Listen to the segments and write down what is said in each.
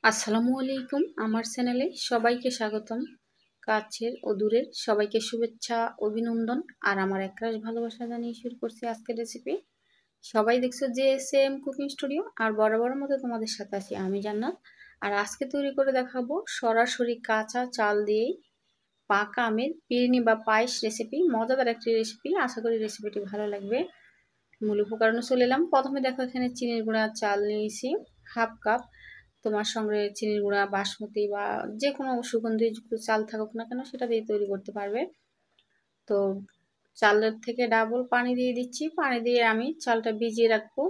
আসসালামু আলাইকুম। আমার চ্যানেলে সবাইকে স্বাগতম। কাছের ও দূরের সবাইকে শুভেচ্ছা, অভিনন্দন আর আমার একরাশ ভালোবাসা জানিয়ে শুরু করছি আজকের রেসিপি। সবাই দেখছো JSM কুকিং স্টুডিও আর বরাবরের মতো তোমাদের সাথে আছি আমি জান্নাত। আর আজকে তৈরি করে দেখাবো সরাসরি কাঁচা চাল দিয়েই পাকা আমের পিরনি বা পায়েস রেসিপি। মজাদার একটি রেসিপি, আশা করি রেসিপিটি ভালো লাগবে। মূল উপকরণে চলে এলাম। প্রথমে দেখো এখানে চিনির গুঁড়া চাল নিয়েছি হাফ কাপ। তোমার সঙ্গে চিনির গুঁড়া বাসমতি বা যে কোনো সুগন্ধিযুক্ত চাল থাকুক না কেন সেটা দিয়ে তৈরি করতে পারবে। তো চালের থেকে ডাবল পানি দিয়ে দিচ্ছি। পানি দিয়ে আমি চালটা ভিজিয়ে রাখবো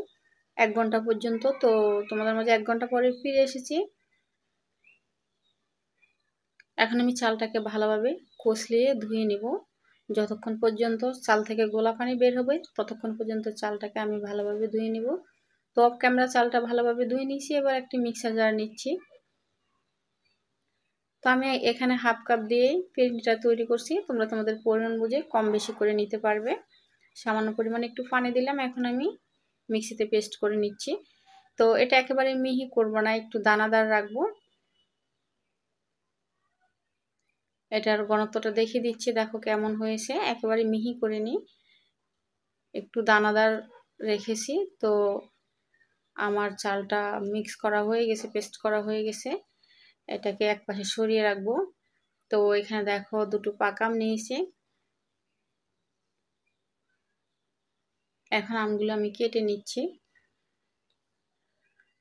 1 ঘন্টা পর্যন্ত। তো তোমাদের মাঝে 1 ঘন্টা পরে ফিরে এসেছি। এখন আমি চালটাকে ভালোভাবে কষলিয়ে ধুয়ে নিব। যতক্ষণ পর্যন্ত চাল থেকে গোলা পানি বের হবে ততক্ষণ পর্যন্ত চালটাকে আমি ভালোভাবে ধুয়ে নিব। তো অফ ক্যামেরা চালটা ভালোভাবে ধুয়ে নিয়েছি। এবার একটি মিক্সার জার নিচ্ছি। তো আমি এখানে হাফ কাপ দিয়েই পিরনিটা তৈরি করছি। তোমরা তোমাদের পরিমাণ বুঝে কম বেশি করে নিতে পারবে। সামান্য পরিমাণে একটু পানি দিলাম। এখন আমি মিক্সিতে পেস্ট করে নিচ্ছি। তো এটা একেবারে মিহি করব না, একটু দানাদার রাখবো। এটার ঘনত্বটা দেখিয়ে দিচ্ছি, দেখো কেমন হয়েছে। একেবারে মিহি করে নিই, একটু দানাদার রেখেছি। তো আমার চালটা মিক্স করা হয়ে গেছে, পেস্ট করা হয়ে গেছে। এটাকে একপাশে সরিয়ে রাখবো। তো এখানে দেখো দুটো পাকা আম নিয়েছি। এখন আমগুলো আমি কেটে নিচ্ছি।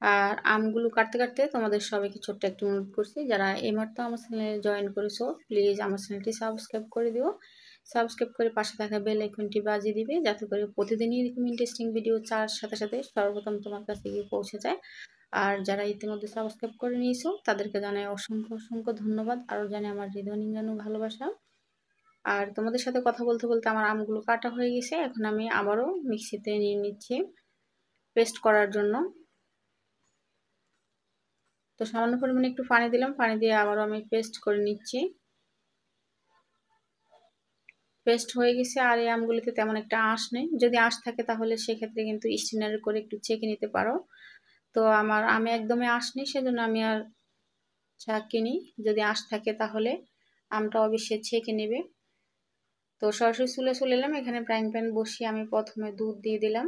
আর আমগুলো কাটতে কাটতে তোমাদের সবাইকে ছোট্ট একটু অনুরোধ করছি, যারা এইমাত্র আমার চ্যানেলে জয়েন করেছো প্লিজ আমার চ্যানেলটি সাবস্ক্রাইব করে দিও। সাবস্ক্রাইব করে পাশে থাকা বেল আইকনটি বাজিয়ে দিবে, যাতে করে প্রতিদিনই এরকম ইন্টারেস্টিং ভিডিও চাওয়ার সাথে সাথে সর্বপ্রথম তোমার কাছে গিয়ে পৌঁছে যায়। আর যারা ইতিমধ্যে সাবস্ক্রাইব করে নিয়েছো তাদেরকে জানাই অসংখ্য অসংখ্য ধন্যবাদ, আরও জানাই আমার হৃদয় নিংড়ানো ভালোবাসা। আর তোমাদের সাথে কথা বলতে বলতে আমার আমগুলো কাটা হয়ে গেছে। এখন আমি আবারও মিক্সিতে নিয়ে নিচ্ছি পেস্ট করার জন্য। তো সামান্য পরিমাণে একটু পানি দিলাম, পানি দিয়ে আবারও আমি পেস্ট করে নিচ্ছি। পেস্ট হয়ে গেছে। আর এই আমগুলিতে তেমন একটা আঁশ নেই, যদি আঁশ থাকে তাহলে সেক্ষেত্রে কিন্তু স্ট্রেনারে করে একটু ছেঁকে নিতে পারো। তো আমার আমে একদমই আঁশ নেই, সেজন্য আমি আর ছাঁকিনি। যদি আঁশ থাকে তাহলে আমটা অবশ্যই ছেঁকে নেবে। তো সরাসরি চলে এলাম। এখানে ফ্রাইং প্যান বসিয়ে আমি প্রথমে দুধ দিয়ে দিলাম।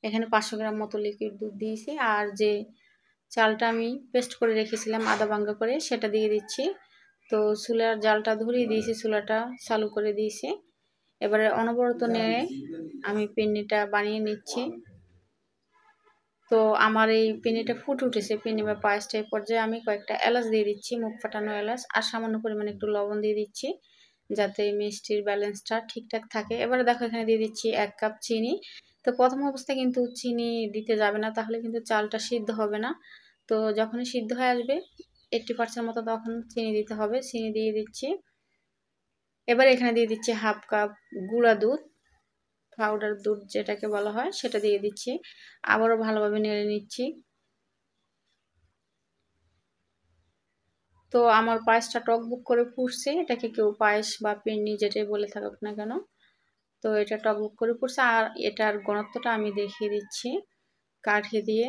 এখানে 500 গ্রাম মতো লিকুইড দুধ দিয়েছি। আর যে চালটা আমি পেস্ট করে রেখেছিলাম আদা ভাঙ্গা করে, সেটা দিয়ে দিচ্ছি। তো চুলার জালটা ধরিয়ে দিয়েছি, চুলাটা চালু করে দিয়েছি। এবারে অনবরত নেড়ে আমি পিন্নিটা বানিয়ে নিচ্ছি। তো আমার এই পিন্নিটা ফুটে উঠেছে, পিন্নি বা পায়েসটা। এই পর্যায়ে আমি কয়েকটা এলাচ দিয়ে দিচ্ছি, মুখ ফাটানো এলাচ, আর সামান্য পরিমাণে একটু লবণ দিয়ে দিচ্ছি, যাতে মিষ্টির ব্যালেন্সটা ঠিকঠাক থাকে। এবারে দেখো এখানে দিয়ে দিচ্ছি 1 কাপ চিনি। তো প্রথম অবস্থায় কিন্তু চিনি দিতে যাবে না, তাহলে কিন্তু চালটা সিদ্ধ হবে না। তো যখনই সিদ্ধ হয়ে আসবে 80% মতো, তখন চিনি দিতে হবে। চিনি দিয়ে দিচ্ছি। এবার এখানে দিয়ে দিচ্ছি হাফ কাপ গুঁড়া দুধ, পাউডার দুধ যেটাকে বলা হয়, সেটা দিয়ে দিচ্ছি। আবারও ভালোভাবে নেড়ে নিচ্ছি। তো আমার পায়েসটা টকবক করে ফুটছে। এটাকে কেউ পায়েস বা পিন্নি যেটাই বলে থাকুক না কেন, তো এটা টকবক করে ফুটছে। আর এটার ঘনত্বটা আমি দেখিয়ে দিচ্ছি কাঠি দিয়ে।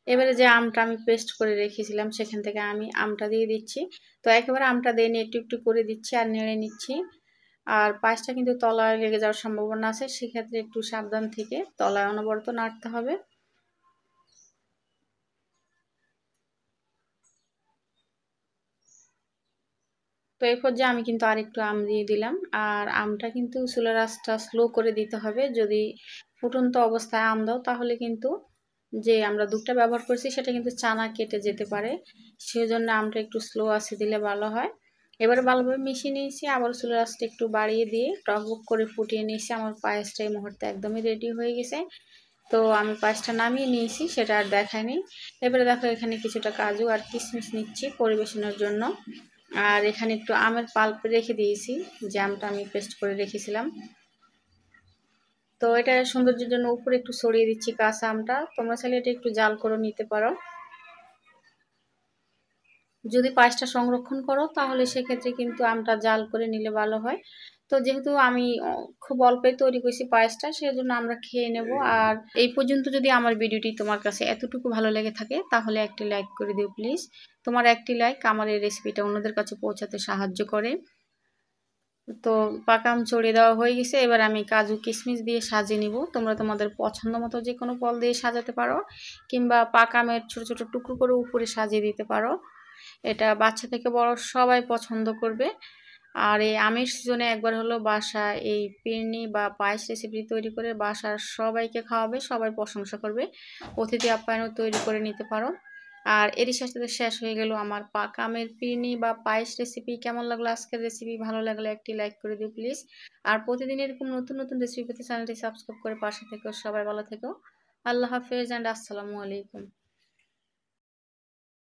এবারে যে আমটা আমি পেস্ট করে রেখেছিলাম সেখান থেকে আমি আমটা দিয়ে দিচ্ছি। তো একেবারে আমটা দিয়ে নিয়ে একটু একটু করে দিচ্ছি আর নেড়ে নিচ্ছি। আর পায়েসটা কিন্তু তলায় লেগে যাওয়ার সম্ভাবনা আছে, সেক্ষেত্রে একটু সাবধান থেকে তলায় অনবরত নাড়তে হবে। তো এই পর্যায়ে আমি কিন্তু আরেকটু আম দিয়ে দিলাম। আর আমটা কিন্তু চুলার আঁচটা স্লো করে দিতে হবে। যদি ফুটন্ত অবস্থায় আম দাও তাহলে কিন্তু যে আমরা দুধটা ব্যবহার করছি সেটা কিন্তু চানা কেটে যেতে পারে। সেজন্য আমটা একটু স্লো আঁচে দিলে ভালো হয়। এবারে ভালোভাবে মিশিয়ে নিয়েছি। আবার চুলার আঁচটা একটু বাড়িয়ে দিয়ে টকবক করে ফুটিয়ে নিয়েছি। আমার পায়েসটা এই মুহূর্তে একদমই রেডি হয়ে গেছে। তো আমি পায়েসটা নামিয়ে নিয়েছি, সেটা আর দেখায়নি। এবারে দেখো এখানে কিছুটা কাজু আর কিশমিশ নিচ্ছি পরিবেশনের জন্য। আর এখানে একটু আমের পাল্প রেখে দিয়েছি, যে আমটা আমি পেস্ট করে রেখেছিলাম। তো এটা সৌন্দর্যের জন্য উপরে একটু ছড়িয়ে দিচ্ছি কাঁচা আমটা। তোমরা চাইলে এটা একটু জাল করে নিতে পারো। যদি পায়েসটা সংরক্ষণ করো তাহলে সেক্ষেত্রে কিন্তু আমটা জাল করে নিলে ভালো হয়। তো যেহেতু আমি খুব অল্পই তৈরি করছি পায়েসটা, সেজন্য আমরা খেয়ে নেব। আর এই পর্যন্ত যদি আমার ভিডিওটি তোমার কাছে এতটুকু ভালো লেগে থাকে তাহলে একটি লাইক করে দিও প্লিজ। তোমার একটি লাইক আমার এই রেসিপিটা অন্যদের কাছে পৌঁছাতে সাহায্য করে। তো পাকা আম ছড়িয়ে দেওয়া হয়ে গেছে, এবার আমি কাজু কিশমিশ দিয়ে সাজিয়ে নিব। তোমরা তোমাদের পছন্দ মতো যে কোনো ফল দিয়ে সাজাতে পারো, কিংবা পাকা আমের ছোট ছোট টুকরো করে উপরে সাজিয়ে দিতে পারো। এটা বাচ্চা থেকে বড় সবাই পছন্দ করবে। আর এই আমের সিজনে একবার হলো বাসায় এই ফিরনি বা পায়েস রেসিপি তৈরি করে বাসার সবাইকে খাওয়াবে, সবাই প্রশংসা করবে। অতিথি আপ্যায়নও তৈরি করে নিতে পারো। আর এরই সাথে শেষ হয়ে গেল আমার পাকা আমের ফিরনি বা পায়েস রেসিপি। কেমন লাগলো আজকের রেসিপি? ভালো লাগলে একটি লাইক করে দিও প্লিজ। আর প্রতিদিন এরকম নতুন নতুন রেসিপি পেতে চ্যানেলটি সাবস্ক্রাইব করে পাশে থেকো। সবাই ভালো থেকো। আল্লাহ হাফেজ অ্যান্ড আসসালামু আলাইকুম।